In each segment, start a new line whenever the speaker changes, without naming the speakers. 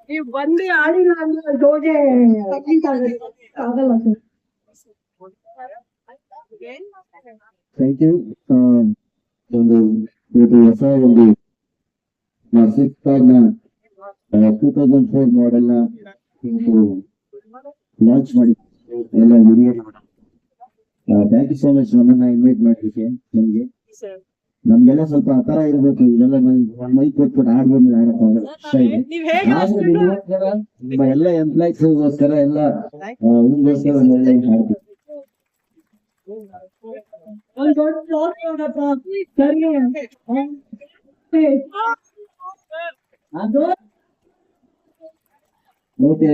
ನೀವು ಬಂದು ಆಡಿಲ್ಲ ಅಂದ್ರೆ ಡೋಜೆ ಆಗಲ್ಲ ಸರ್.
Thank you. ಒಂದು ಇದು ಹೊಸ ಒಂದು ಸಿಕ್ಸ್ ಕಾರ್ ನ 2004 ಮಾಡೆಲ್ ನ ಲಾಂಚ್ ಮಾಡಿ ಎಲ್ಲ ಹಿರಿಯರು. ಥ್ಯಾಂಕ್ ಯು ಸೋ ಮಚ್ ನಮ್ಮನ್ನ ಇನ್ವೈಟ್ ಮಾಡ್ಲಿಕ್ಕೆ. ನಿಮ್ಗೆ ನಮ್ಗೆಲ್ಲ ಸ್ವಲ್ಪ ಆ ತರ ಇರ್ಬೇಕು, ಇದೆಲ್ಲ ಮೈಕ್ ಕೊಟ್ಬಿಟ್ಟು ಆಡ್ಬಂದು ಆಡಕ್ಕಾಗಲ್ಲ. ನಿಮ್ಮ ಎಲ್ಲ ಎಂಪ್ಲಾಯ್ಸ್ಗೋಸ್ಕರ ಎಲ್ಲ ಊರಿಗೋಸ್ಕರ ಒಂದು ಒಳ್ಳೆ ಹಾಡ್ಬೇಕು.
ಒಂದು ದೊಡ್ಡ ಫ್ಲಾಟ್ ನೋಡಪ್ಪ ಸರಿ ಅದು
ಓಕೆ.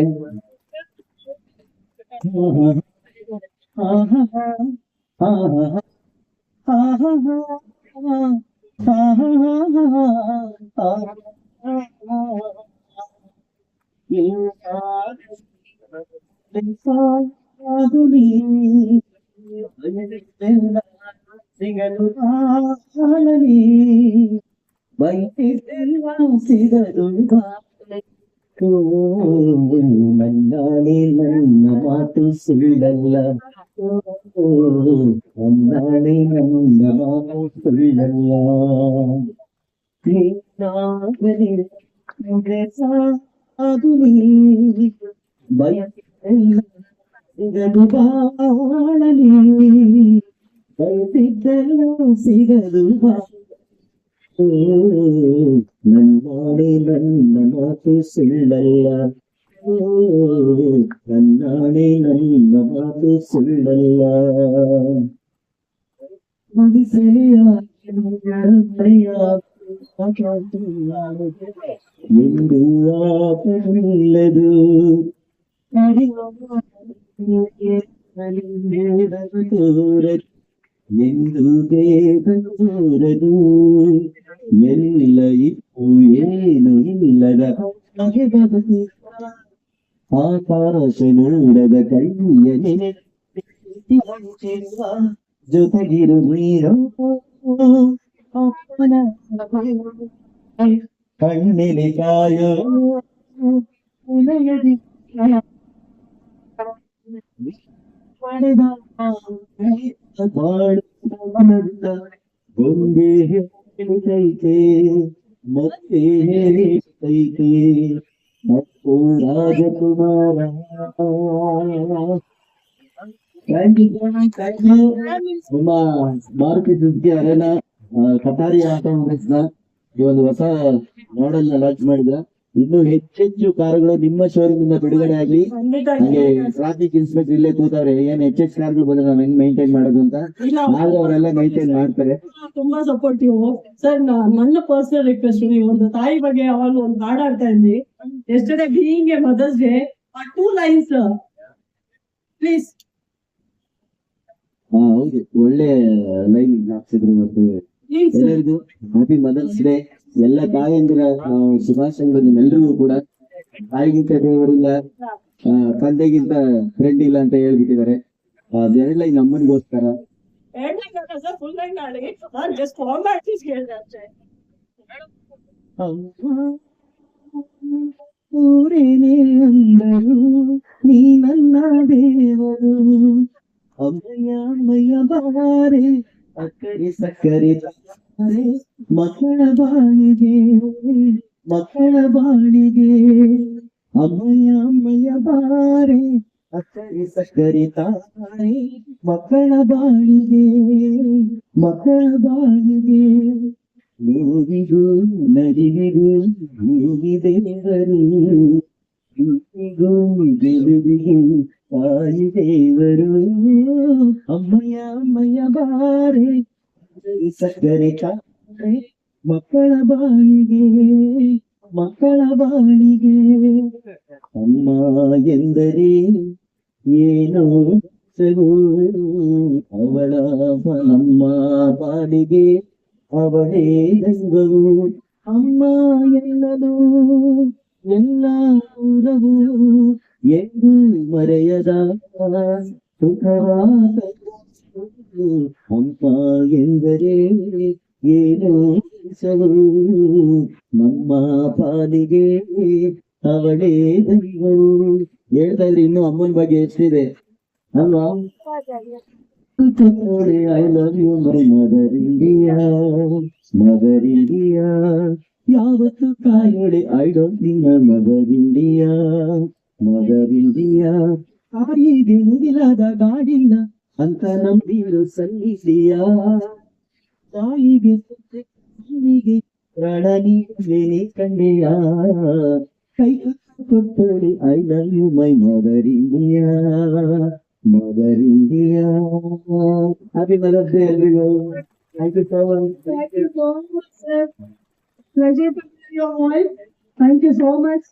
ಸಿಗಲು ಸಿಗದು ನನ್ನಾನೇ ನನ್ನ ಮಾತು ಸುಳ್ಳಲ್ಲ, ನನ್ನಾನೇ ನನ್ನ ಮಾತು ಸುಳ್ಳಲ್ಲ. ಸಾಧು ಬಯಸಿದ್ದೆಲ್ಲ ಸಿಗದು ಬಾಳಲಿ, ಬಯಸಿದ್ದೆಲ್ಲ ಸಿಗದು ನನ್ನಾಣೆ ನನ್ನ ಮಾತು ಸುಳ್ಳಲ್ಲ, ನನ್ನಾಣೆ ನನ್ನ ಮಾತು ಸುಳ್ಳಲ್ಲ. ಎಂದು ಆಪಲ್ಲದು ಎಂದು ಬೇಗೂರದು, ಎಲ್ಲ ಇಪ್ಪು ಏನು ಇಲ್ಲದ ಆಕಾಶ ನೋಡದ ಕೈಯ ಜೊತೆಗಿರು ನೀರು ಕಣ್ಣೆಲೆ ಕಾಯೋ ಪಡೆದ ಗೊಂಬೆ ಹೇಳಿತೈತೆ ಮತ್ತೆ ಹೇಳಿತೈತೆ ಅಪ್ಪು ರಾಜಕುಮಾರ. ನಮ್ಮ ಮಾರುತಿ ಸುಜುಕಿ ಅರೇನಾ ಕಟಾರಿ ಆಟೋಮೊಬೈಲ್ಸ್ ನ ಈ ಒಂದು ಹೊಸ ಮಾಡೆಲ್ ನ ಲಾಂಚ್ ಮಾಡಿದ್ರ. ಇನ್ನು ಹೆಚ್ಚೆಚ್ಚು ಕಾರುಗಳು ನಿಮ್ಮ ಶೋರೂಮ್ ಇಂದ ಬಿಡುಗಡೆ ಆಗ್ಲಿ. ಹಂಗೆ ಟ್ರಾಫಿಕ್ ಇನ್ಸ್ಪೆಕ್ಟರ್ ಇಲ್ಲೇ ಕೂತವ್ರೆ, ಏನ್ ಹೆಚ್ಚೆಚ್ಚು ಕಾರ್ಗಳು ಬಂದ್ರೆ ನಾವ್ ಹೆಂಗ್ ಮೈಂಟೈನ್ ಮಾಡೋದು ಅಂತ, ಆದ್ರೆ ಅವರೆಲ್ಲ ಮೈಂಟೈನ್ ಮಾಡ್ತಾರೆ.
ತುಂಬಾ ಸಪೋರ್ಟಿವ್ ಸರ್. ನನ್ನ ಪರ್ಸನಲ್ ರಿಕ್ವೆಸ್ಟ್, ನೀವು ಒಂದು ತಾಯಿ ಬಗ್ಗೆ ಅವಾಗ ಒಂದು ಹಾಡ್ ಆಡ್ತಾ ಇದ್ವಿ, yesterday being a mother's day, 2 lines please.
ಹೌದು, ಒಳ್ಳೆ ಲೈನ್ ಹಾಕ್ಸಿದ್ರು. ಮತ್ತೆ ಎಲ್ಲರಿಗೂ ಹ್ಯಾಪಿ ಮದರ್ಸ್ ಡೇ. ಎಲ್ಲ ತಾಯಂದಿರ ಶುಭಾಶಯಗಳು ನಿಮ್ಮೆಲ್ಲರಿಗೂ ಕೂಡ. ತಾಯಿಗಿಂತ ದೇವರಿಲ್ಲ, ತಂದೆಗಿಂತ ಫ್ರೆಂಡ್ ಇಲ್ಲ ಅಂತ ಹೇಳ್ಬಿಟ್ಟಿದ್ದಾರೆ. ಅದೆರಡು ಲೈನ್ ಅಮ್ಮನಿಗೋಸ್ಕರ. ಊರೇನೇ ಅಂದರು ನೀ ನನ್ನ ದೇವರು, ಅಮ್ಮಯ್ಯ ಬಾರೆ ಅಕ್ಕರೆ ಸಕ್ಕರೆ ತಾರೆ, ಮಕ್ಕಳ ಬಾಳಿಗೆ ಮಕ್ಕಳ ಬಾಳಿಗೆ. ಅಮ್ಮಯ್ಯ ಬಾರೆ ಅಕ್ಕರೆ ಸಕ್ಕರೆ ತಾರೆ, ಮಕ್ಕಳ ಬಾಳಿಗೆ ಮಕ್ಕಳ ಬಾಳಿಗೆ. ನೋವಿಗೂ ನದಿವಿಗೂ ಭೂಮಿ ದೇವರು, ಭೂಮಿಗೂ ಗೆಲುವಿಗೂ ತಾಯಿ ದೇವರು. ಅಮ್ಮಯ್ಯ ಬಾರೆ ಸಕ್ಕರೆ ತಾರೆ, ಮಕ್ಕಳ ಬಾಳಿಗೆ ಮಕ್ಕಳ ಬಾಳಿಗೆ. ಅಮ್ಮ ಎಂದರೆ ಏನೋ ಸಗು, ಅವಳ ನಮ್ಮ ಬಾಳಿಗೆ ಅವಳೇ ರಂಗವು. ಅಮ್ಮ ಎಲ್ಲದು ಎಲ್ಲ ಊರವು, ಎಂದು ಮರೆಯದ ಸುಖವಾದ. ಅಮ್ಮ ಎಂದರೆ ಏನು ಹೆಸರು ನಮ್ಮ ಪಾಲಿಗೆ ಅವಳೇ ದೈವವು. ಹೇಳ್ತಾ ಇದ್ರೆ ಇನ್ನು ಅಮ್ಮನ ಬಗ್ಗೆ ಎಷ್ಟಿದೆ ಅಲ್ವಾ? I love you my mother India, mother India ಯಾವತ್ತು ಕಾಯೋಡೆ I don't think mother India, mother India. ತಾಯಿಗೆ ಮುಗಿಲಾದ ಗಾಡಿಲ್ಲ ಅಂತ ನಂಬಿರು ಸಲ್ಲಿಸಿಯಾ, ತಾಯಿಗೆ ತಾಯಿಗೆ ಪ್ರಾಣ ನೀನೆ ಕಂಡೆಯ, ಕೈ ಕೊಟ್ಟೋಡಿ I love you my mother India, mother India. Happy mother's day ಎಲ್ರಿಗೂ. Thank you so much.
Thank you so much, sir. Pleasure to hear your voice. Thank you so much.